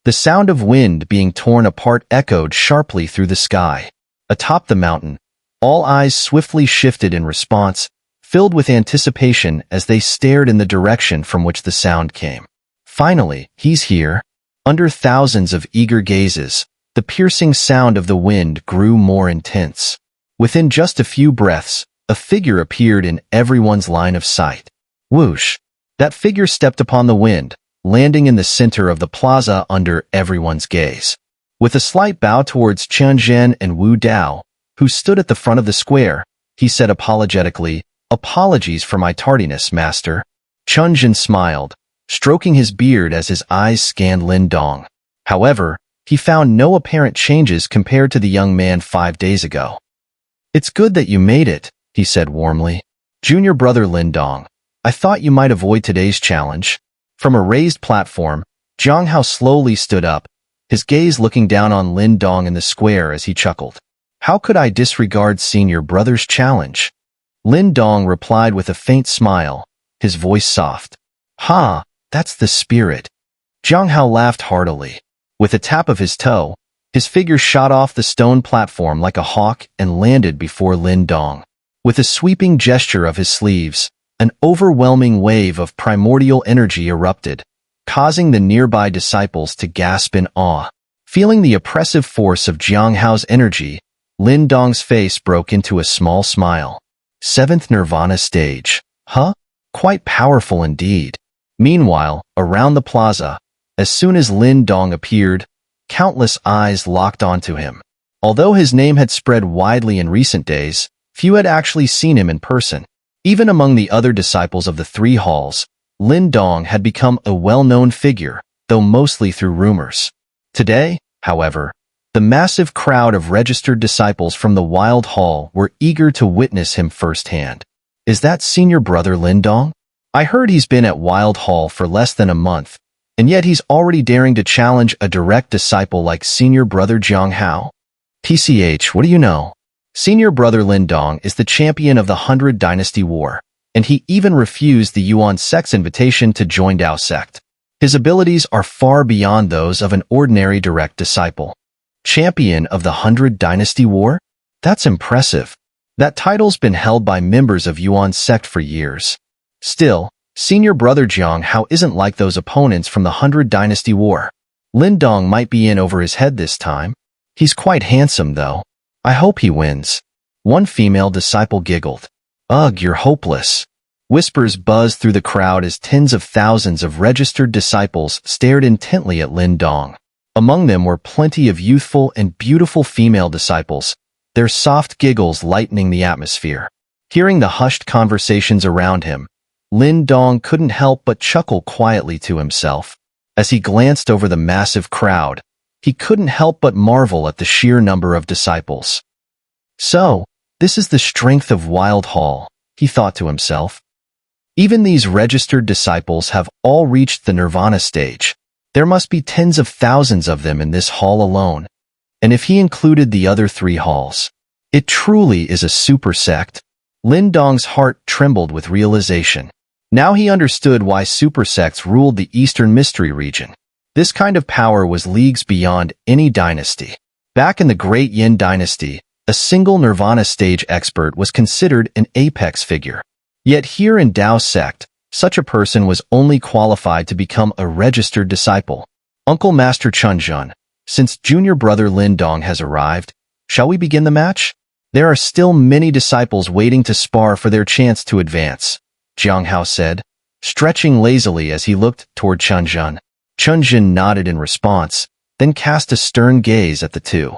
The sound of wind being torn apart echoed sharply through the sky. Atop the mountain, all eyes swiftly shifted in response, filled with anticipation as they stared in the direction from which the sound came. Finally, he's here. Under thousands of eager gazes, the piercing sound of the wind grew more intense. Within just a few breaths, a figure appeared in everyone's line of sight. Whoosh! That figure stepped upon the wind, landing in the center of the plaza under everyone's gaze. With a slight bow towards Chen Zhen and Wu Dao, who stood at the front of the square, he said apologetically, "Apologies for my tardiness, master." Chen Zhen smiled, stroking his beard as his eyes scanned Lin Dong. However, he found no apparent changes compared to the young man 5 days ago. "It's good that you made it," he said warmly. "Junior brother Lin Dong, I thought you might avoid today's challenge." From a raised platform, Jiang Hao slowly stood up, his gaze looking down on Lin Dong in the square as he chuckled. "How could I disregard senior brother's challenge?" Lin Dong replied with a faint smile, his voice soft. "Ha, that's the spirit." Jiang Hao laughed heartily. With a tap of his toe, his figure shot off the stone platform like a hawk and landed before Lin Dong. With a sweeping gesture of his sleeves, an overwhelming wave of primordial energy erupted, causing the nearby disciples to gasp in awe. Feeling the oppressive force of Jiang Hao's energy, Lin Dong's face broke into a small smile. 7th Nirvana stage. Huh? Quite powerful indeed. Meanwhile, around the plaza, as soon as Lin Dong appeared, countless eyes locked onto him. Although his name had spread widely in recent days, few had actually seen him in person. Even among the other disciples of the 3 halls, Lin Dong had become a well-known figure, though mostly through rumors. Today, however, the massive crowd of registered disciples from the Wild Hall were eager to witness him firsthand. "Is that senior brother Lin Dong? I heard he's been at Wild Hall for less than a month, and yet he's already daring to challenge a direct disciple like senior brother Jiang Hao. TCH, what do you know? Senior brother Lin Dong is the champion of the 100 Dynasty War, and he even refused the Yuan sect's invitation to join Dao sect. His abilities are far beyond those of an ordinary direct disciple. Champion of the 100 Dynasty War? That's impressive. That title's been held by members of Yuan sect for years. Still, senior brother Jiang Hao isn't like those opponents from the 100 Dynasty War. Lin Dong might be in over his head this time. He's quite handsome, though. I hope he wins." One female disciple giggled. "Ugh, you're hopeless." Whispers buzzed through the crowd as tens of thousands of registered disciples stared intently at Lin Dong. Among them were plenty of youthful and beautiful female disciples, their soft giggles lightening the atmosphere. Hearing the hushed conversations around him, Lin Dong couldn't help but chuckle quietly to himself. As he glanced over the massive crowd, he couldn't help but marvel at the sheer number of disciples. "So, this is the strength of Wild Hall," he thought to himself. "Even these registered disciples have all reached the Nirvana stage. There must be tens of thousands of them in this hall alone. And if he included the other 3 halls, it truly is a super sect." Lin Dong's heart trembled with realization. Now he understood why super sects ruled the Eastern Mystery region. This kind of power was leagues beyond any dynasty. Back in the Great Yin Dynasty, a single Nirvana stage expert was considered an apex figure. Yet here in Dao sect, such a person was only qualified to become a registered disciple. "Uncle Master Chunjun, since junior brother Lin Dong has arrived, shall we begin the match? There are still many disciples waiting to spar for their chance to advance," Jiang Hao said, stretching lazily as he looked toward Chunjun. Chunjun nodded in response, then cast a stern gaze at the two.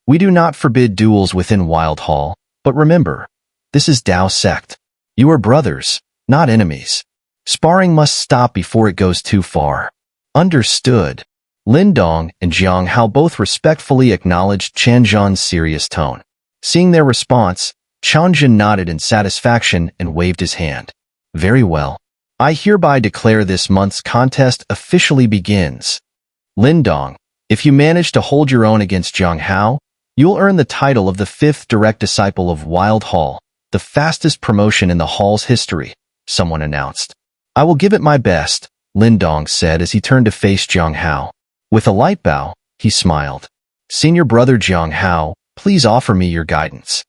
"We do not forbid duels within Wild Hall, but remember, this is Dao sect. You are brothers, not enemies. Sparring must stop before it goes too far." "Understood." Lin Dong and Jiang Hao both respectfully acknowledged Chunjun's serious tone. Seeing their response, Chunjun nodded in satisfaction and waved his hand. "Very well. I hereby declare this month's contest officially begins. Lin Dong, if you manage to hold your own against Jiang Hao, you'll earn the title of the 5th direct disciple of Wild Hall, the fastest promotion in the hall's history," someone announced. "I will give it my best," Lin Dong said as he turned to face Jiang Hao. With a light bow, he smiled. "Senior brother Jiang Hao, please offer me your guidance."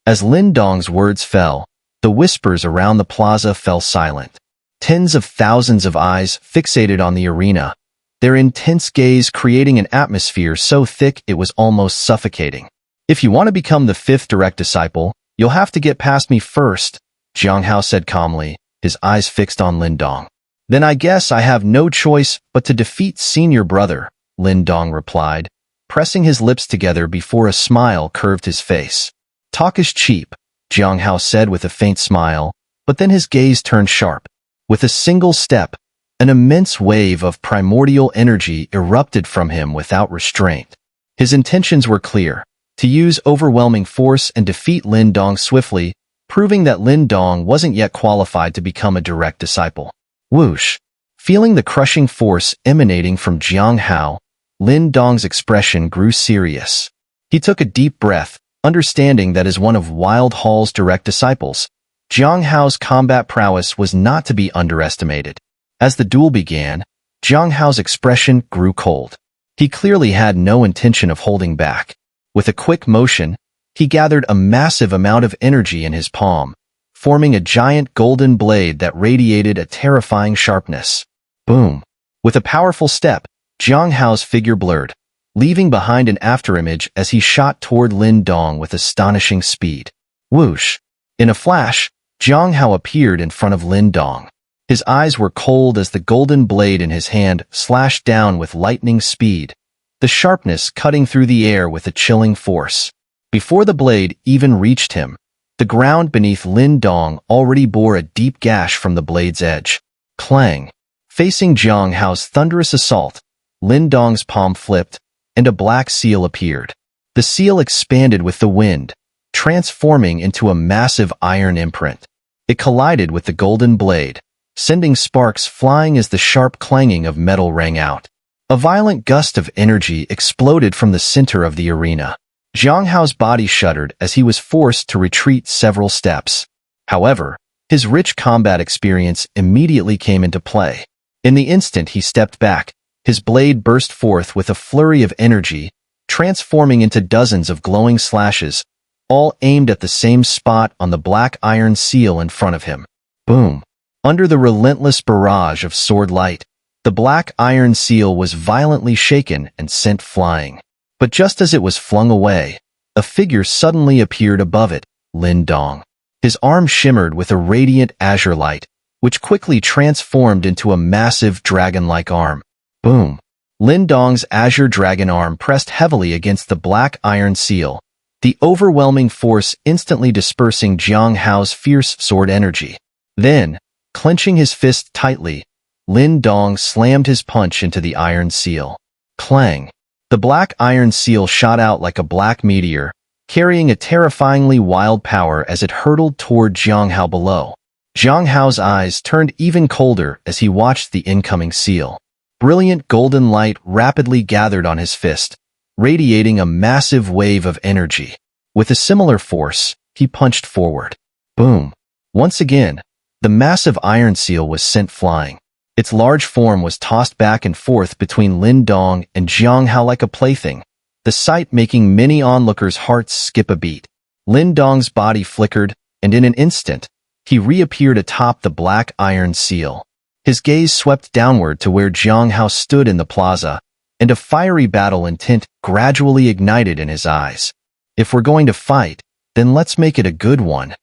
As Lin Dong's words fell, the whispers around the plaza fell silent. Tens of thousands of eyes fixated on the arena, their intense gaze creating an atmosphere so thick it was almost suffocating. "If you want to become the fifth direct disciple, you'll have to get past me first," Jiang Hao said calmly, his eyes fixed on Lin Dong. "Then I guess I have no choice but to defeat senior brother," Lin Dong replied, pressing his lips together before a smile curved his face. "Talk is cheap," Jiang Hao said with a faint smile, but then his gaze turned sharp. With a single step, an immense wave of primordial energy erupted from him without restraint. His intentions were clear: to use overwhelming force and defeat Lin Dong swiftly, proving that Lin Dong wasn't yet qualified to become a direct disciple. Whoosh! Feeling the crushing force emanating from Jiang Hao, Lin Dong's expression grew serious. He took a deep breath, understanding that as one of Wild Hall's direct disciples, Jiang Hao's combat prowess was not to be underestimated. As the duel began, Jiang Hao's expression grew cold. He clearly had no intention of holding back. With a quick motion, he gathered a massive amount of energy in his palm, forming a giant golden blade that radiated a terrifying sharpness. Boom! With a powerful step, Jiang Hao's figure blurred, leaving behind an afterimage as he shot toward Lin Dong with astonishing speed. Whoosh! In a flash, Jiang Hao appeared in front of Lin Dong. His eyes were cold as the golden blade in his hand slashed down with lightning speed, the sharpness cutting through the air with a chilling force. Before the blade even reached him, the ground beneath Lin Dong already bore a deep gash from the blade's edge. Clang! Facing Jiang Hao's thunderous assault, Lin Dong's palm flipped, and a black seal appeared. The seal expanded with the wind, transforming into a massive iron imprint. It collided with the golden blade, sending sparks flying as the sharp clanging of metal rang out. A violent gust of energy exploded from the center of the arena. Jiang Hao's body shuddered as he was forced to retreat several steps. However, his rich combat experience immediately came into play. In the instant he stepped back, his blade burst forth with a flurry of energy, transforming into dozens of glowing slashes, all aimed at the same spot on the black iron seal in front of him. Boom! Under the relentless barrage of sword light, the black iron seal was violently shaken and sent flying. But just as it was flung away, a figure suddenly appeared above it, Lin Dong. His arm shimmered with a radiant azure light, which quickly transformed into a massive dragon-like arm. Boom! Lin Dong's azure dragon arm pressed heavily against the black iron seal, the overwhelming force instantly dispersing Jiang Hao's fierce sword energy. Then, clenching his fist tightly, Lin Dong slammed his punch into the iron seal. Clang! The black iron seal shot out like a black meteor, carrying a terrifyingly wild power as it hurtled toward Jiang Hao below. Jiang Hao's eyes turned even colder as he watched the incoming seal. Brilliant golden light rapidly gathered on his fist, radiating a massive wave of energy. With a similar force, he punched forward. Boom! Once again, the massive iron seal was sent flying. Its large form was tossed back and forth between Lin Dong and Jiang Hao like a plaything, the sight making many onlookers' hearts skip a beat. Lin Dong's body flickered, and in an instant, he reappeared atop the black iron seal. His gaze swept downward to where Jiang Hao stood in the plaza, and a fiery battle intent gradually ignited in his eyes. "If we're going to fight, then let's make it a good one."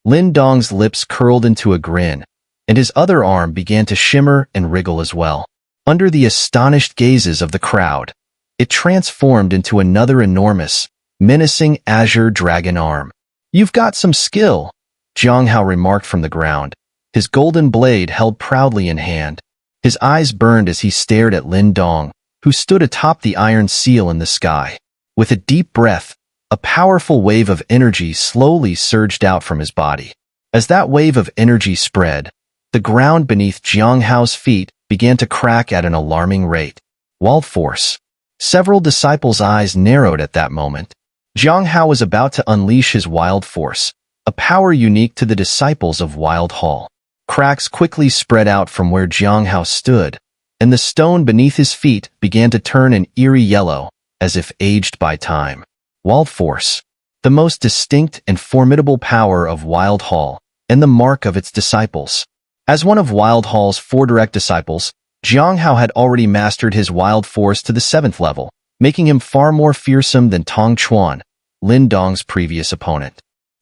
Lin Dong's lips curled into a grin, and his other arm began to shimmer and wriggle as well. Under the astonished gazes of the crowd, it transformed into another enormous, menacing azure dragon arm. "You've got some skill," Jiang Hao remarked from the ground, his golden blade held proudly in hand. His eyes burned as he stared at Lin Dong, who stood atop the iron seal in the sky. With a deep breath, a powerful wave of energy slowly surged out from his body. As that wave of energy spread, the ground beneath Jiang Hao's feet began to crack at an alarming rate. Wild force. Several disciples' eyes narrowed at that moment. Jiang Hao was about to unleash his wild force, a power unique to the disciples of Wild Hall. Cracks quickly spread out from where Jiang Hao stood, and the stone beneath his feet began to turn an eerie yellow, as if aged by time. Wild Force, the most distinct and formidable power of Wild Hall, and the mark of its disciples. As one of Wild Hall's 4 direct disciples, Jiang Hao had already mastered his Wild Force to the 7th level, making him far more fearsome than Tong Chuan, Lin Dong's previous opponent.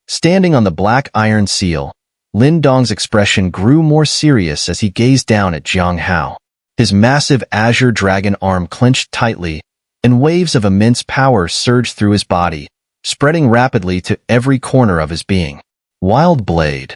Standing on the black iron seal, Lin Dong's expression grew more serious as he gazed down at Jiang Hao. His massive Azure dragon arm clenched tightly, and waves of immense power surged through his body, spreading rapidly to every corner of his being. Wild Blade.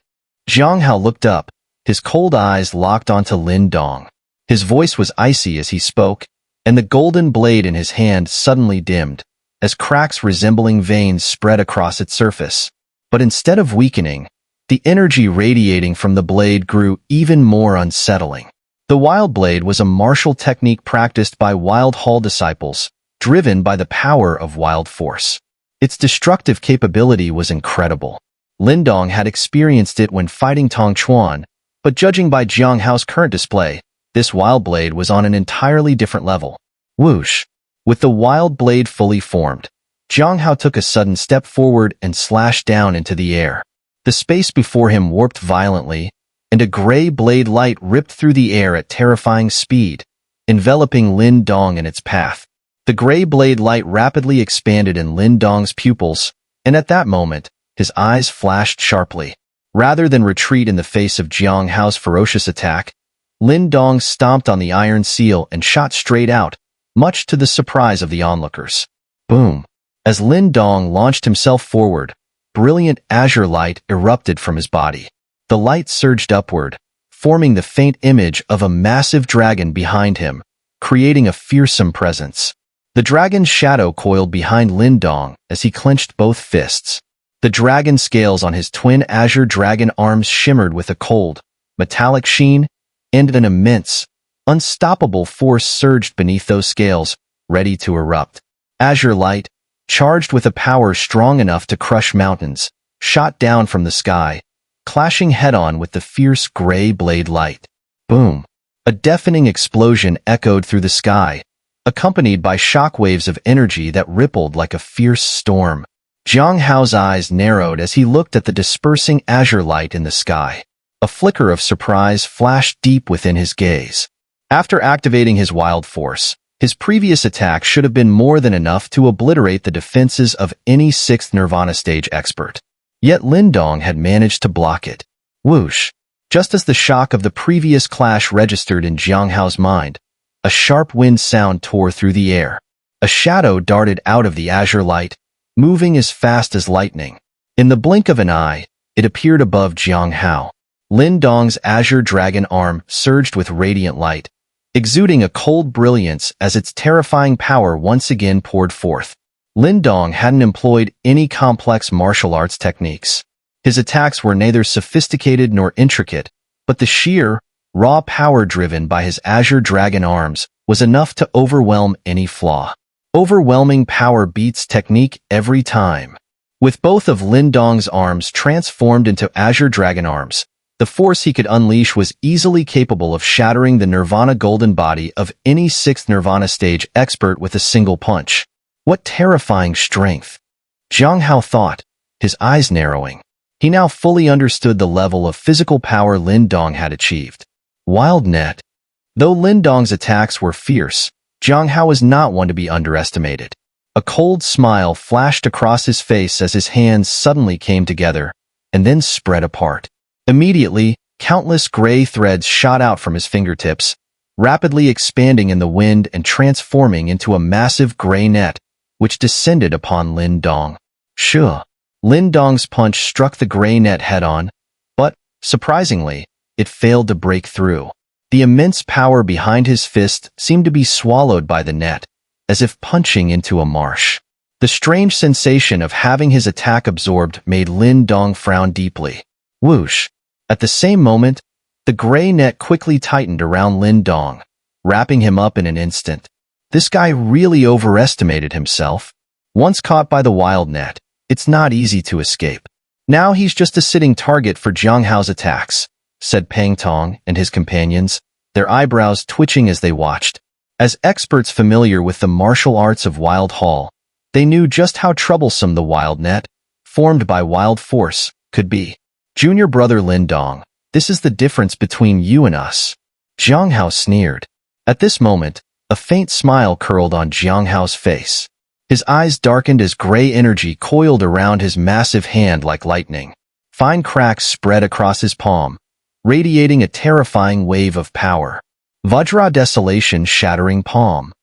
Jiang Hao looked up, his cold eyes locked onto Lin Dong. His voice was icy as he spoke, and the golden blade in his hand suddenly dimmed, as cracks resembling veins spread across its surface. But instead of weakening, the energy radiating from the blade grew even more unsettling. The Wild Blade was a martial technique practiced by Wild Hall disciples, driven by the power of Wild Force. Its destructive capability was incredible. Lin Dong had experienced it when fighting Tong Chuan, but judging by Jiang Hao's current display, this Wild Blade was on an entirely different level. Whoosh! With the Wild Blade fully formed, Jiang Hao took a sudden step forward and slashed down into the air. The space before him warped violently, and a gray blade light ripped through the air at terrifying speed, enveloping Lin Dong in its path. The gray blade light rapidly expanded in Lin Dong's pupils, and at that moment, his eyes flashed sharply. Rather than retreat in the face of Jiang Hao's ferocious attack, Lin Dong stomped on the iron seal and shot straight out, much to the surprise of the onlookers. Boom! As Lin Dong launched himself forward, brilliant azure light erupted from his body. The light surged upward, forming the faint image of a massive dragon behind him, creating a fearsome presence. The dragon's shadow coiled behind Lin Dong as he clenched both fists. The dragon scales on his twin azure dragon arms shimmered with a cold, metallic sheen, and an immense, unstoppable force surged beneath those scales, ready to erupt. Azure light, charged with a power strong enough to crush mountains, shot down from the sky, clashing head-on with the fierce gray blade light. Boom! A deafening explosion echoed through the sky, accompanied by shockwaves of energy that rippled like a fierce storm. Jiang Hao's eyes narrowed as he looked at the dispersing azure light in the sky. A flicker of surprise flashed deep within his gaze. After activating his Wild Force, his previous attack should have been more than enough to obliterate the defenses of any 6th Nirvana stage expert. Yet Lin Dong had managed to block it. Whoosh! Just as the shock of the previous clash registered in Jiang Hao's mind, a sharp wind sound tore through the air. A shadow darted out of the azure light, moving as fast as lightning. In the blink of an eye, it appeared above Jiang Hao. Lin Dong's azure dragon arm surged with radiant light, exuding a cold brilliance as its terrifying power once again poured forth. Lin Dong hadn't employed any complex martial arts techniques. His attacks were neither sophisticated nor intricate, but the sheer, raw power driven by his azure dragon arms was enough to overwhelm any flaw. Overwhelming power beats technique every time. With both of Lin Dong's arms transformed into azure dragon arms, the force he could unleash was easily capable of shattering the Nirvana golden body of any 6th Nirvana stage expert with a single punch. What terrifying strength! Jiang Hao thought, his eyes narrowing. He now fully understood the level of physical power Lin Dong had achieved. Wild Net. Though Lin Dong's attacks were fierce, Jiang Hao was not one to be underestimated. A cold smile flashed across his face as his hands suddenly came together, and then spread apart. Immediately, countless gray threads shot out from his fingertips, rapidly expanding in the wind and transforming into a massive gray net, which descended upon Lin Dong. Sure. Lin Dong's punch struck the gray net head-on, but, surprisingly, it failed to break through. The immense power behind his fist seemed to be swallowed by the net, as if punching into a marsh. The strange sensation of having his attack absorbed made Lin Dong frown deeply. Whoosh! At the same moment, the gray net quickly tightened around Lin Dong, wrapping him up in an instant. This guy really overestimated himself. Once caught by the wild net, it's not easy to escape. Now he's just a sitting target for Jiang Hao's attacks, said Pang Tong and his companions, their eyebrows twitching as they watched. As experts familiar with the martial arts of Wild Hall, they knew just how troublesome the wild net, formed by wild force, could be. Junior brother Lin Dong, this is the difference between you and us. Jiang Hao sneered. At this moment, a faint smile curled on Jiang Hao's face. His eyes darkened as gray energy coiled around his massive hand like lightning. Fine cracks spread across his palm, radiating a terrifying wave of power. Vajra desolation shattering palm.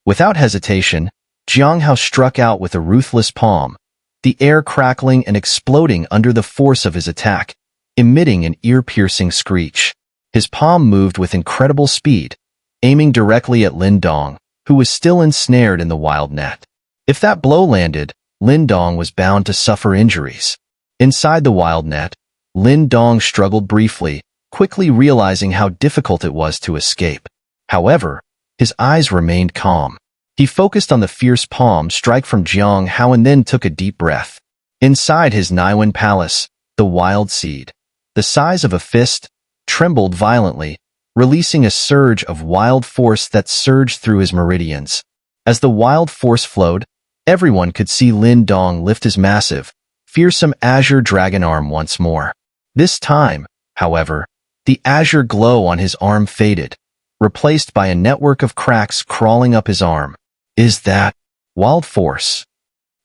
Without hesitation, Jiang Hao struck out with a ruthless palm, the air crackling and exploding under the force of his attack, emitting an ear-piercing screech. His palm moved with incredible speed, aiming directly at Lin Dong, who was still ensnared in the wild net. If that blow landed, Lin Dong was bound to suffer injuries. Inside the wild net, Lin Dong struggled briefly, quickly realizing how difficult it was to escape. However, his eyes remained calm. He focused on the fierce palm strike from Jiang Hao and then took a deep breath. Inside his Naiwan palace, the wild seed, the size of a fist, trembled violently, releasing a surge of wild force that surged through his meridians. As the wild force flowed, everyone could see Lin Dong lift his massive, fearsome Azure dragon arm once more. This time, however, the azure glow on his arm faded, replaced by a network of cracks crawling up his arm. Is that wild force?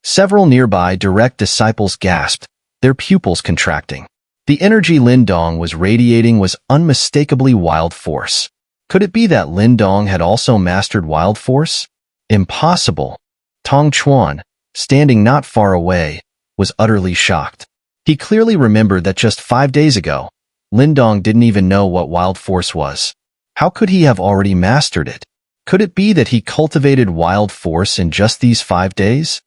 Several nearby direct disciples gasped, their pupils contracting. The energy Lin Dong was radiating was unmistakably wild force. Could it be that Lin Dong had also mastered wild force? Impossible. Tong Chuan, standing not far away, was utterly shocked. He clearly remembered that just 5 days ago, Lin Dong didn't even know what wild force was. How could he have already mastered it? Could it be that he cultivated wild force in just these 5 days?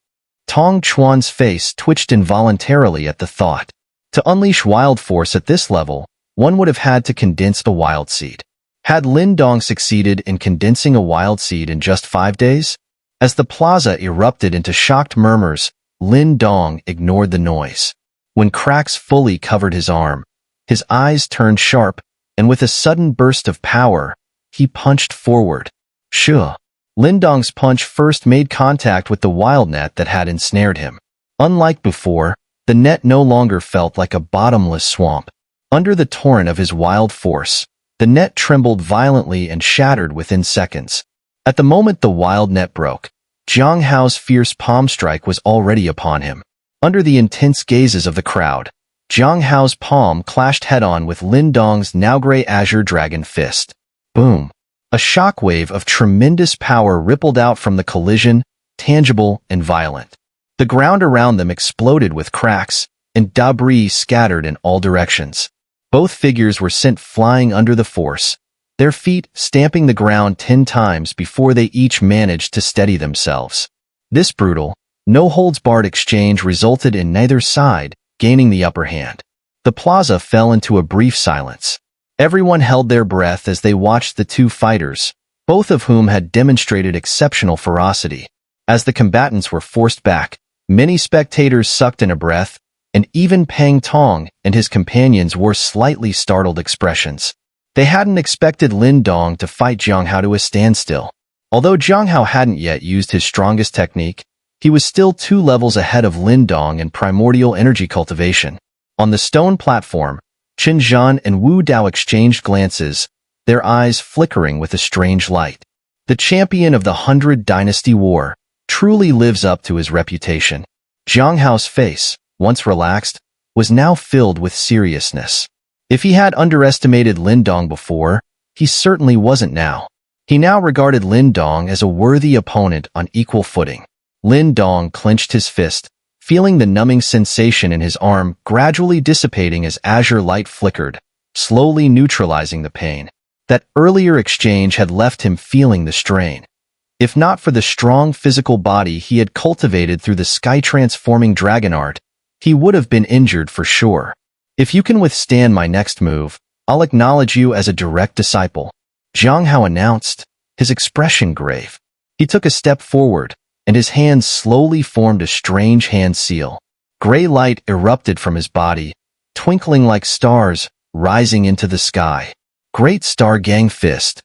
Tong Chuan's face twitched involuntarily at the thought. To unleash wild force at this level, one would have had to condense the wild seed. Had Lin Dong succeeded in condensing a wild seed in just 5 days? As the plaza erupted into shocked murmurs, Lin Dong ignored the noise. When cracks fully covered his arm, his eyes turned sharp, and with a sudden burst of power, he punched forward. Sure. Lin Dong's punch first made contact with the wild net that had ensnared him. Unlike before, the net no longer felt like a bottomless swamp. Under the torrent of his wild force, the net trembled violently and shattered within seconds. At the moment the wild net broke, Jiang Hao's fierce palm strike was already upon him. Under the intense gazes of the crowd, Jiang Hao's palm clashed head-on with Lin Dong's now gray azure dragon fist. Boom! A shockwave of tremendous power rippled out from the collision, tangible and violent. The ground around them exploded with cracks, and debris scattered in all directions. Both figures were sent flying under the force, their feet stamping the ground 10 times before they each managed to steady themselves. This brutal, no-holds-barred exchange resulted in neither side gaining the upper hand. The plaza fell into a brief silence. Everyone held their breath as they watched the two fighters, both of whom had demonstrated exceptional ferocity. As the combatants were forced back, many spectators sucked in a breath, and even Pang Tong and his companions wore slightly startled expressions. They hadn't expected Lin Dong to fight Jiang Hao to a standstill. Although Jiang Hao hadn't yet used his strongest technique, he was still 2 levels ahead of Lin Dong in primordial energy cultivation. On the stone platform, Qin Zhan and Wu Dao exchanged glances, their eyes flickering with a strange light. The champion of the 100 Dynasty War truly lives up to his reputation. Jiang Hao's face, once relaxed, was now filled with seriousness. If he had underestimated Lin Dong before, he certainly wasn't now. He now regarded Lin Dong as a worthy opponent on equal footing. Lin Dong clenched his fist, feeling the numbing sensation in his arm gradually dissipating as azure light flickered, slowly neutralizing the pain. That earlier exchange had left him feeling the strain. If not for the strong physical body he had cultivated through the sky-transforming dragon art, he would have been injured for sure. If you can withstand my next move, I'll acknowledge you as a direct disciple, Jiang Hao announced, his expression grave. He took a step forward, and his hands slowly formed a strange hand seal. Gray light erupted from his body, twinkling like stars, rising into the sky. Great Star Gang Fist.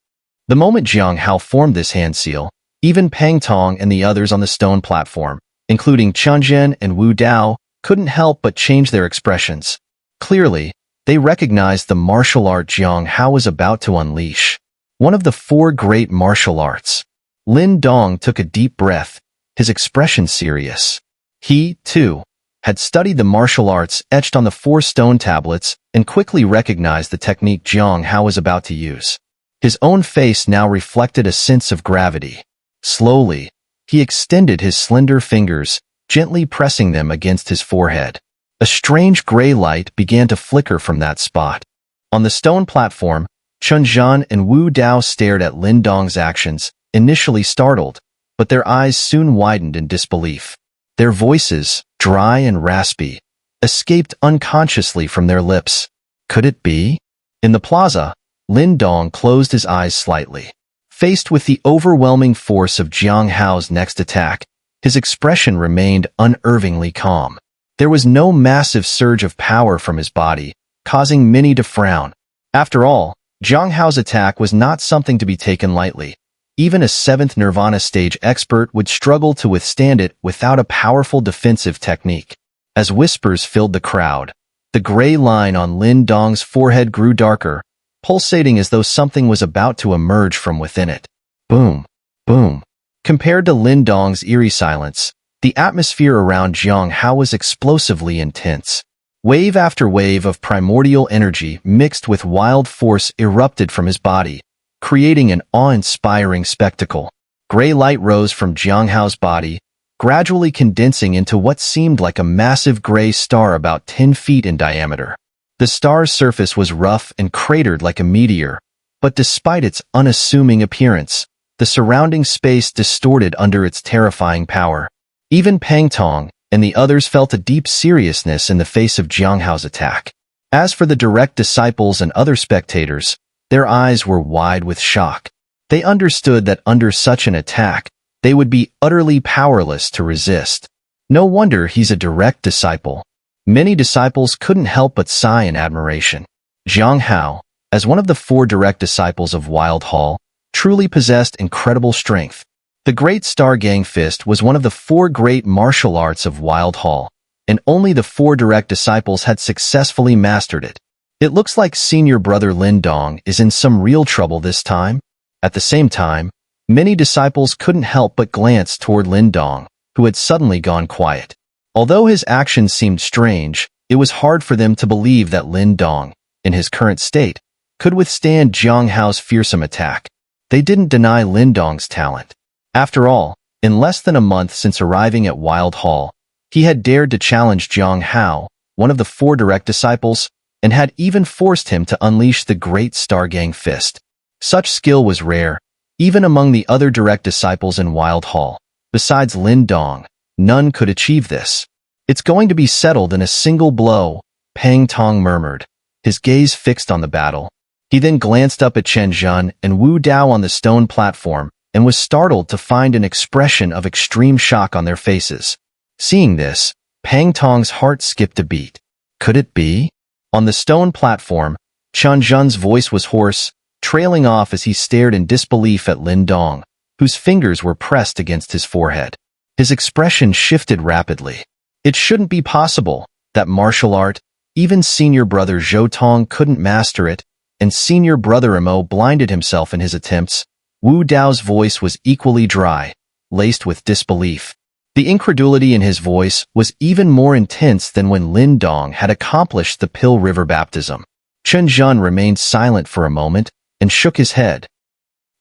The moment Jiang Hao formed this hand seal, even Pang Tong and the others on the stone platform, including Chen Zhen and Wu Dao, couldn't help but change their expressions. Clearly, they recognized the martial art Jiang Hao was about to unleash. One of the four great martial arts. Lin Dong took a deep breath, his expression serious. He, too, had studied the martial arts etched on the 4 stone tablets and quickly recognized the technique Jiang Hao was about to use. His own face now reflected a sense of gravity. Slowly, he extended his slender fingers, gently pressing them against his forehead. A strange gray light began to flicker from that spot. On the stone platform, Chen Zhen and Wu Dao stared at Lin Dong's actions, initially startled, but their eyes soon widened in disbelief. Their voices, dry and raspy, escaped unconsciously from their lips. Could it be? In the plaza, Lin Dong closed his eyes slightly. Faced with the overwhelming force of Jiang Hao's next attack, his expression remained unervingly calm. There was no massive surge of power from his body, causing many to frown. After all, Jiang Hao's attack was not something to be taken lightly. Even a 7th Nirvana stage expert would struggle to withstand it without a powerful defensive technique. As whispers filled the crowd, the gray line on Lin Dong's forehead grew darker, pulsating as though something was about to emerge from within it. Boom, boom. Compared to Lin Dong's eerie silence, the atmosphere around Jiang Hao was explosively intense. Wave after wave of primordial energy mixed with wild force erupted from his body, creating an awe-inspiring spectacle. Gray light rose from Jiang Hao's body, gradually condensing into what seemed like a massive gray star about 10 feet in diameter. The star's surface was rough and cratered like a meteor, but despite its unassuming appearance, the surrounding space distorted under its terrifying power. Even Pang Tong and the others felt a deep seriousness in the face of Jiang Hao's attack. As for the direct disciples and other spectators, their eyes were wide with shock. They understood that under such an attack, they would be utterly powerless to resist. No wonder he's a direct disciple. Many disciples couldn't help but sigh in admiration. Jiang Hao, as one of the 4 direct disciples of Wild Hall, truly possessed incredible strength. The Great Star Gang Fist was one of the 4 great martial arts of Wild Hall, and only the 4 direct disciples had successfully mastered it. It looks like senior brother Lin Dong is in some real trouble this time. At the same time, many disciples couldn't help but glance toward Lin Dong, who had suddenly gone quiet. Although his actions seemed strange, it was hard for them to believe that Lin Dong, in his current state, could withstand Jiang Hao's fearsome attack. They didn't deny Lin Dong's talent. After all, in less than a month since arriving at Wild Hall, he had dared to challenge Jiang Hao, one of the 4 direct disciples, and had even forced him to unleash the Great Star Gang Fist. Such skill was rare, even among the other direct disciples in Wild Hall. Besides Lin Dong, none could achieve this. It's going to be settled in a single blow, Pang Tong murmured, his gaze fixed on the battle. He then glanced up at Chen Zhen and Wu Dao on the stone platform, and was startled to find an expression of extreme shock on their faces. Seeing this, Pang Tong's heart skipped a beat. Could it be? On the stone platform, Chen Zhen's voice was hoarse, trailing off as he stared in disbelief at Lin Dong, whose fingers were pressed against his forehead. His expression shifted rapidly. It shouldn't be possible, that martial art, even senior brother Zhou Tong couldn't master it, and senior brother Mo blinded himself in his attempts. Wu Dao's voice was equally dry, laced with disbelief. The incredulity in his voice was even more intense than when Lin Dong had accomplished the Pill River baptism. Chen Zhen remained silent for a moment and shook his head.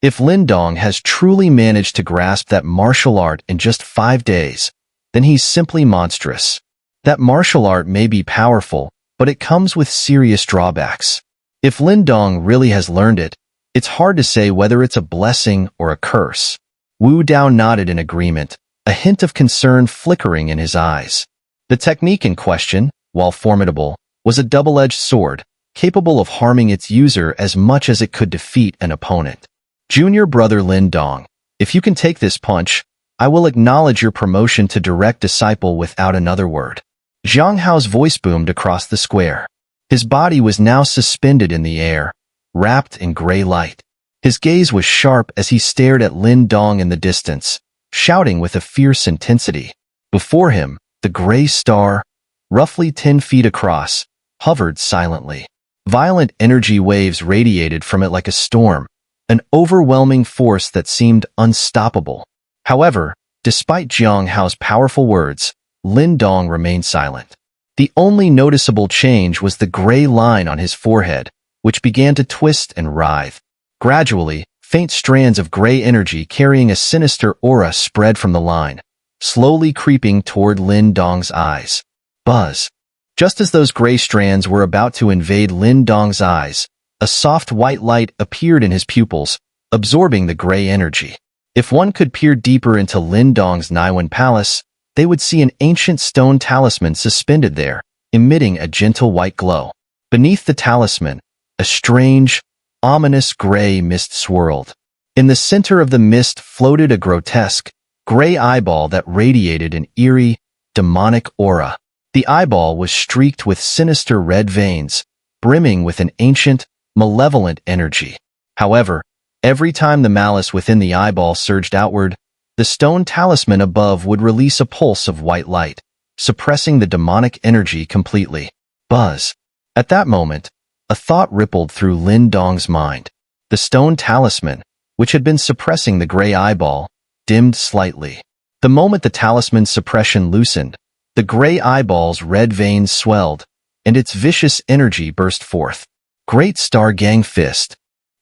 If Lin Dong has truly managed to grasp that martial art in just 5 days, then he's simply monstrous. That martial art may be powerful, but it comes with serious drawbacks. If Lin Dong really has learned it, it's hard to say whether it's a blessing or a curse. Wu Dao nodded in agreement, a hint of concern flickering in his eyes. The technique in question, while formidable, was a double-edged sword, capable of harming its user as much as it could defeat an opponent. Junior brother Lin Dong, if you can take this punch, I will acknowledge your promotion to direct disciple without another word. Jiang Hao's voice boomed across the square. His body was now suspended in the air, wrapped in gray light. His gaze was sharp as he stared at Lin Dong in the distance, shouting with a fierce intensity. Before him, the gray star, roughly 10 feet across, hovered silently. Violent energy waves radiated from it like a storm, an overwhelming force that seemed unstoppable. However, despite Jiang Hao's powerful words, Lin Dong remained silent. The only noticeable change was the gray line on his forehead, which began to twist and writhe. Gradually, faint strands of gray energy carrying a sinister aura spread from the line, slowly creeping toward Lin Dong's eyes. Buzz. Just as those gray strands were about to invade Lin Dong's eyes, a soft white light appeared in his pupils, absorbing the gray energy. If one could peer deeper into Lin Dong's Naiwan palace, they would see an ancient stone talisman suspended there, emitting a gentle white glow. Beneath the talisman, a strange, ominous gray mist swirled. In the center of the mist floated a grotesque, gray eyeball that radiated an eerie, demonic aura. The eyeball was streaked with sinister red veins, brimming with an ancient, malevolent energy. However, every time the malice within the eyeball surged outward, the stone talisman above would release a pulse of white light, suppressing the demonic energy completely. Buzz. At that moment, a thought rippled through Lin Dong's mind. The stone talisman, which had been suppressing the gray eyeball, dimmed slightly. The moment the talisman's suppression loosened, the gray eyeball's red veins swelled, and its vicious energy burst forth. Great Star Gang Fist.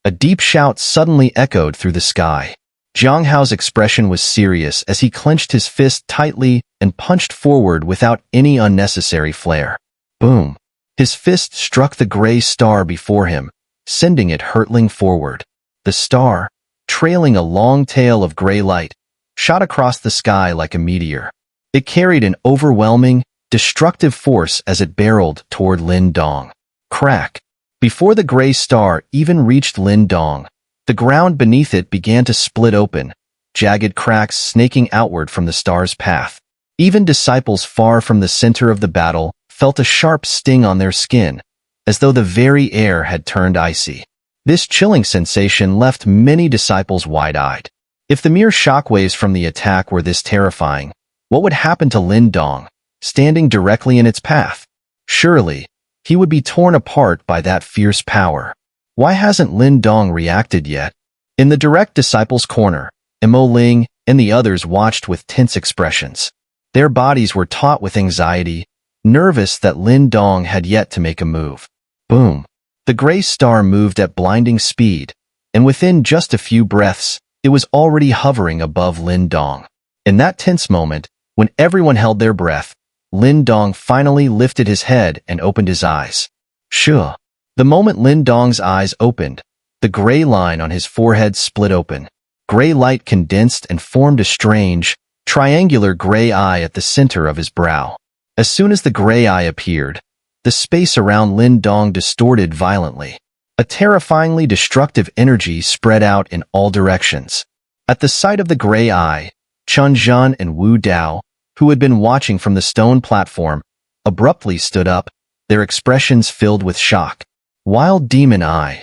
A deep shout suddenly echoed through the sky. Jiang Hao's expression was serious as he clenched his fist tightly and punched forward without any unnecessary flair. Boom. His fist struck the gray star before him, sending it hurtling forward. The star, trailing a long tail of gray light, shot across the sky like a meteor. It carried an overwhelming, destructive force as it barreled toward Lin Dong. Crack. Before the gray star even reached Lin Dong, the ground beneath it began to split open, jagged cracks snaking outward from the star's path. Even disciples far from the center of the battle felt a sharp sting on their skin, as though the very air had turned icy. This chilling sensation left many disciples wide-eyed. If the mere shockwaves from the attack were this terrifying, what would happen to Lin Dong, standing directly in its path? Surely, he would be torn apart by that fierce power. Why hasn't Lin Dong reacted yet? In the direct disciples' corner, Mo Ling and the others watched with tense expressions. Their bodies were taut with anxiety, nervous that Lin Dong had yet to make a move. Boom. The gray star moved at blinding speed, and within just a few breaths, it was already hovering above Lin Dong. In that tense moment, when everyone held their breath, Lin Dong finally lifted his head and opened his eyes. Sure. The moment Lin Dong's eyes opened, the gray line on his forehead split open. Gray light condensed and formed a strange, triangular gray eye at the center of his brow. As soon as the gray eye appeared, the space around Lin Dong distorted violently. A terrifyingly destructive energy spread out in all directions. At the sight of the gray eye, Chun Zhan and Wu Dao, who had been watching from the stone platform, abruptly stood up, their expressions filled with shock. Wild Demon Eye.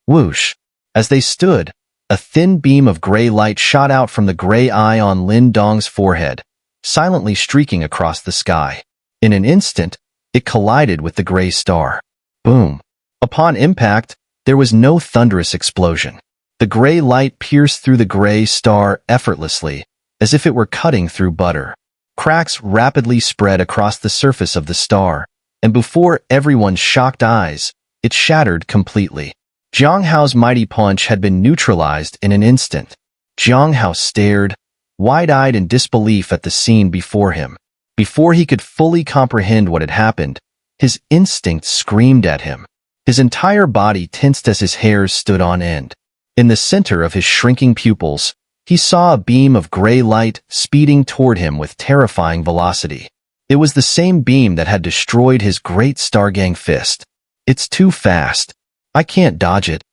Whoosh. As they stood, a thin beam of gray light shot out from the gray eye on Lin Dong's forehead, silently streaking across the sky. In an instant, it collided with the gray star. Boom. Upon impact, there was no thunderous explosion. The gray light pierced through the gray star effortlessly, as if it were cutting through butter. Cracks rapidly spread across the surface of the star, and before everyone's shocked eyes, it shattered completely. Jiang Hao's mighty punch had been neutralized in an instant. Jiang Hao stared, wide-eyed in disbelief at the scene before him. Before he could fully comprehend what had happened, his instinct screamed at him. His entire body tensed as his hairs stood on end. In the center of his shrinking pupils, he saw a beam of gray light speeding toward him with terrifying velocity. It was the same beam that had destroyed his great Stargang fist. It's too fast. I can't dodge it.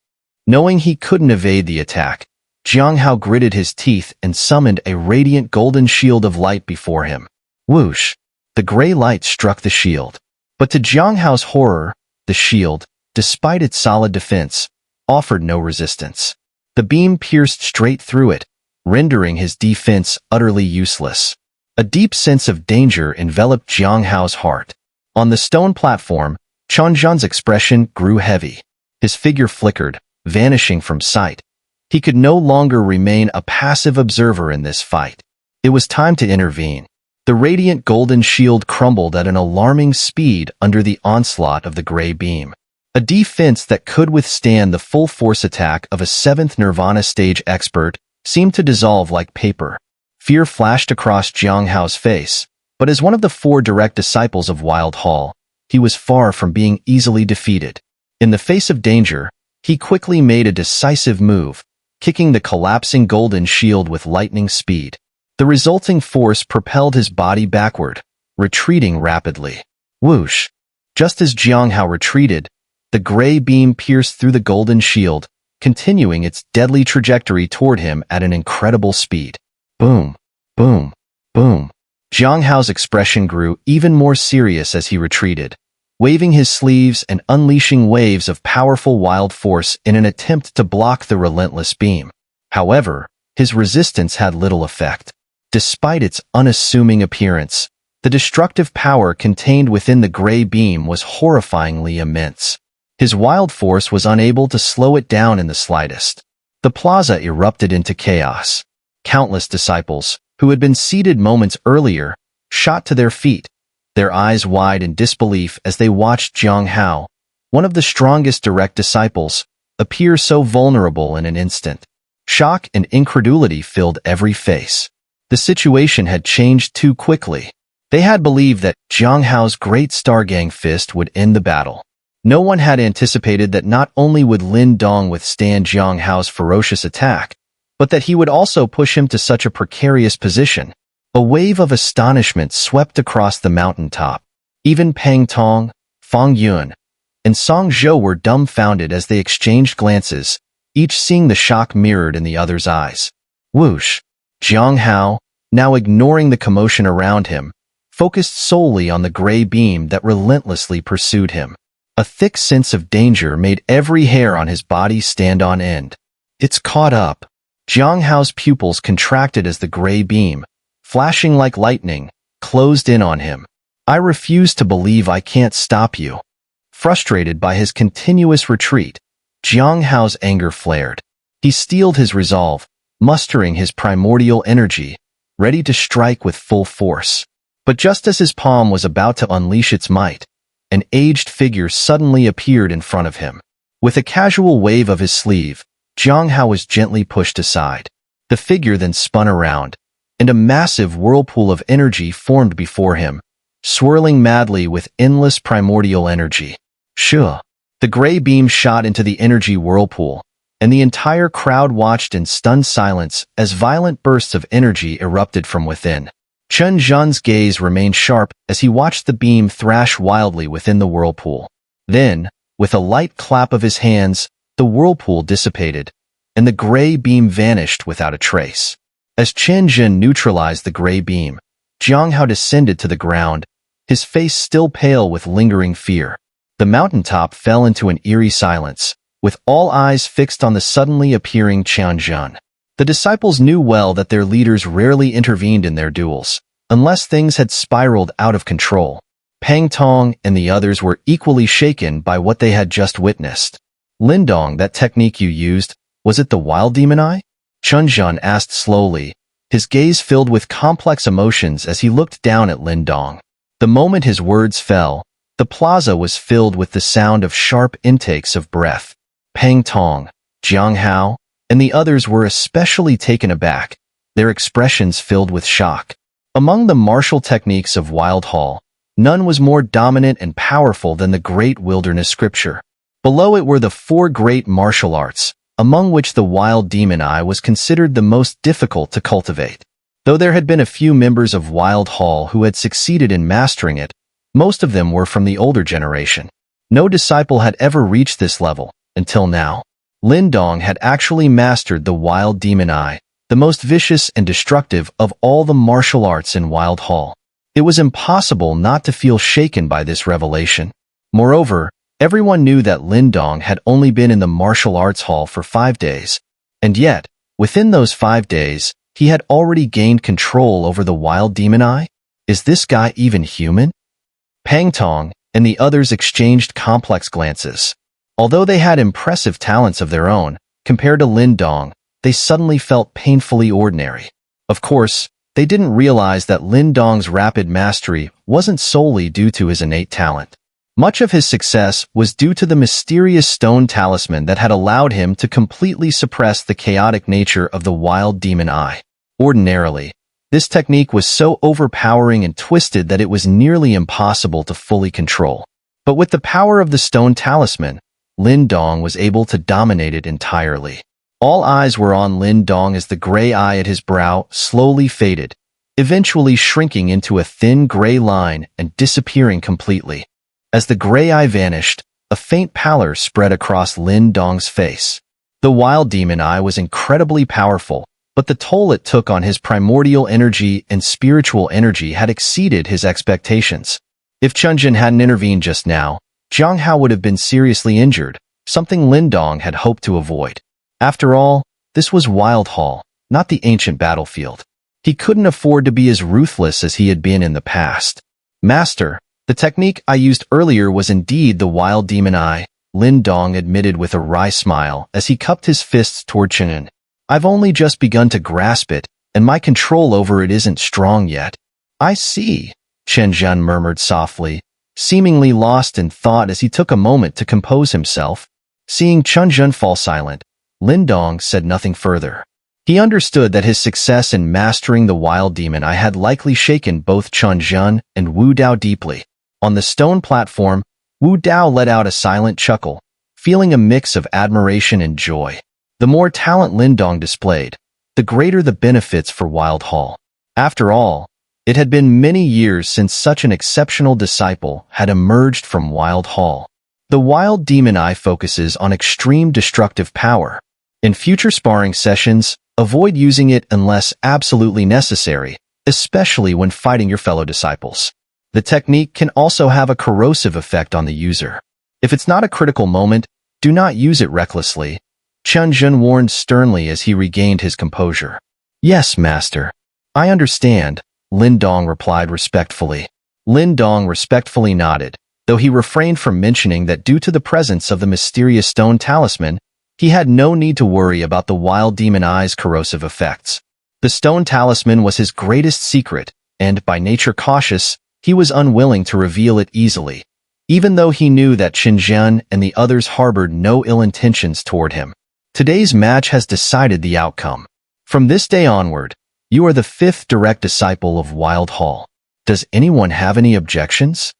Knowing he couldn't evade the attack, Jiang Hao gritted his teeth and summoned a radiant golden shield of light before him. Whoosh! The gray light struck the shield. But to Jiang Hao's horror, the shield, despite its solid defense, offered no resistance. The beam pierced straight through it, rendering his defense utterly useless. A deep sense of danger enveloped Jiang Hao's heart. On the stone platform, Changzhan's expression grew heavy. His figure flickered, vanishing from sight. He could no longer remain a passive observer in this fight. It was time to intervene. The radiant golden shield crumbled at an alarming speed under the onslaught of the gray beam. A defense that could withstand the full force attack of a 7th Nirvana stage expert seemed to dissolve like paper. Fear flashed across Jiang Hao's face, but as one of the 4 direct disciples of Wild Hall, he was far from being easily defeated. In the face of danger, he quickly made a decisive move, kicking the collapsing golden shield with lightning speed. The resulting force propelled his body backward, retreating rapidly. Whoosh! Just as Jiang Hao retreated, the gray beam pierced through the golden shield, continuing its deadly trajectory toward him at an incredible speed. Boom! Boom! Boom! Jiang Hao's expression grew even more serious as he retreated, waving his sleeves and unleashing waves of powerful wild force in an attempt to block the relentless beam. However, his resistance had little effect. Despite its unassuming appearance, the destructive power contained within the gray beam was horrifyingly immense. His wild force was unable to slow it down in the slightest. The plaza erupted into chaos. Countless disciples, who had been seated moments earlier, shot to their feet, their eyes wide in disbelief as they watched Jiang Hao, one of the strongest direct disciples, appear so vulnerable in an instant. Shock and incredulity filled every face. The situation had changed too quickly. They had believed that Jiang Hao's great Stargang fist would end the battle. No one had anticipated that not only would Lin Dong withstand Jiang Hao's ferocious attack, but that he would also push him to such a precarious position. A wave of astonishment swept across the mountaintop. Even Peng Tong, Fang Yun, and Song Zhou were dumbfounded as they exchanged glances, each seeing the shock mirrored in the other's eyes. Whoosh! Jiang Hao, now ignoring the commotion around him, focused solely on the gray beam that relentlessly pursued him. A thick sense of danger made every hair on his body stand on end. It's caught up. Jiang Hao's pupils contracted as the gray beam, flashing like lightning, closed in on him. I refuse to believe I can't stop you. Frustrated by his continuous retreat, Jiang Hao's anger flared. He steeled his resolve, mustering his primordial energy, ready to strike with full force. But just as his palm was about to unleash its might, an aged figure suddenly appeared in front of him. With a casual wave of his sleeve, Jiang Hao was gently pushed aside. The figure then spun around, and a massive whirlpool of energy formed before him, swirling madly with endless primordial energy. Sure. The gray beam shot into the energy whirlpool, and the entire crowd watched in stunned silence as violent bursts of energy erupted from within. Chen Zhan's gaze remained sharp as he watched the beam thrash wildly within the whirlpool. Then, with a light clap of his hands, the whirlpool dissipated, and the gray beam vanished without a trace. As Chen Zhan neutralized the gray beam, Jiang Hao descended to the ground, his face still pale with lingering fear. The mountaintop fell into an eerie silence, with all eyes fixed on the suddenly appearing Chen Zhan. The disciples knew well that their leaders rarely intervened in their duels, unless things had spiraled out of control. Peng Tong and the others were equally shaken by what they had just witnessed. Lin Dong, that technique you used, was it the wild demon eye? Chen Zhan asked slowly, his gaze filled with complex emotions as he looked down at Lin Dong. The moment his words fell, the plaza was filled with the sound of sharp intakes of breath. Peng Tong, Jiang Hao, and the others were especially taken aback, their expressions filled with shock. Among the martial techniques of Wild Hall, none was more dominant and powerful than the Great Wilderness Scripture. Below it were the 4 great martial arts, among which the Wild Demon Eye was considered the most difficult to cultivate. Though there had been a few members of Wild Hall who had succeeded in mastering it, most of them were from the older generation. No disciple had ever reached this level, until now. Lin Dong had actually mastered the Wild Demon Eye, the most vicious and destructive of all the martial arts in Wild Hall. It was impossible not to feel shaken by this revelation. Moreover, Everyone knew that Lin Dong had only been in the martial arts hall for 5 days, and yet, within those 5 days, he had already gained control over the wild demon eye? Is this guy even human? Pang Tong and the others exchanged complex glances. Although they had impressive talents of their own, compared to Lin Dong, they suddenly felt painfully ordinary. Of course, they didn't realize that Lin Dong's rapid mastery wasn't solely due to his innate talent. Much of his success was due to the mysterious stone talisman that had allowed him to completely suppress the chaotic nature of the wild demon eye. Ordinarily, this technique was so overpowering and twisted that it was nearly impossible to fully control. But with the power of the stone talisman, Lin Dong was able to dominate it entirely. All eyes were on Lin Dong as the gray eye at his brow slowly faded, eventually shrinking into a thin gray line and disappearing completely. As the gray eye vanished, a faint pallor spread across Lin Dong's face. The wild demon eye was incredibly powerful, but the toll it took on his primordial energy and spiritual energy had exceeded his expectations. If Chunjin hadn't intervened just now, Jiang Hao would have been seriously injured, something Lin Dong had hoped to avoid. After all, this was Wild Hall, not the ancient battlefield. He couldn't afford to be as ruthless as he had been in the past. Master, the technique I used earlier was indeed the wild demon eye, Lin Dong admitted with a wry smile as he cupped his fists toward Chen. I've only just begun to grasp it, and my control over it isn't strong yet. I see, Chen Zhen murmured softly, seemingly lost in thought as he took a moment to compose himself. Seeing Chen Zhen fall silent, Lin Dong said nothing further. He understood that his success in mastering the wild demon eye had likely shaken both Chen Zhen and Wu Dao deeply. On the stone platform, Wu Dao let out a silent chuckle, feeling a mix of admiration and joy. The more talent Lin Dong displayed, the greater the benefits for Wild Hall. After all, it had been many years since such an exceptional disciple had emerged from Wild Hall. The wild demon eye focuses on extreme destructive power. In future sparring sessions, avoid using it unless absolutely necessary, especially when fighting your fellow disciples. The technique can also have a corrosive effect on the user. If it's not a critical moment, do not use it recklessly, Chen Zhen warned sternly as he regained his composure. Yes, master. I understand, Lin Dong replied respectfully. Lin Dong respectfully nodded, though he refrained from mentioning that due to the presence of the mysterious stone talisman, he had no need to worry about the wild demon eye's corrosive effects. The stone talisman was his greatest secret, and, by nature cautious, he was unwilling to reveal it easily, even though he knew that Qin Zhen and the others harbored no ill intentions toward him. Today's match has decided the outcome. From this day onward, you are the 5th direct disciple of Wild Hall. Does anyone have any objections?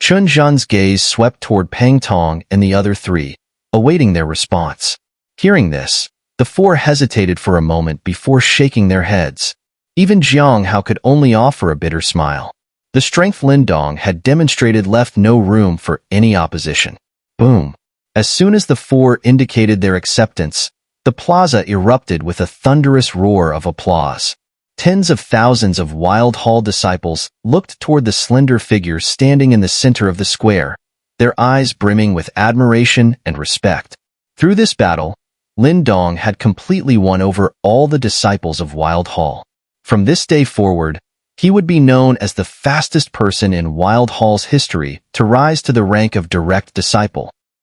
Chun Zhen's gaze swept toward Pang Tong and the other 3, awaiting their response. Hearing this, the 4 hesitated for a moment before shaking their heads. Even Jiang Hao could only offer a bitter smile. The strength Lin Dong had demonstrated left no room for any opposition. Boom. As soon as the 4 indicated their acceptance, the plaza erupted with a thunderous roar of applause. Tens of thousands of Wild Hall disciples looked toward the slender figure standing in the center of the square, their eyes brimming with admiration and respect. Through this battle, Lin Dong had completely won over all the disciples of Wild Hall. From this day forward, he would be known as the fastest person in Wild Hall's history to rise to the rank of direct disciple.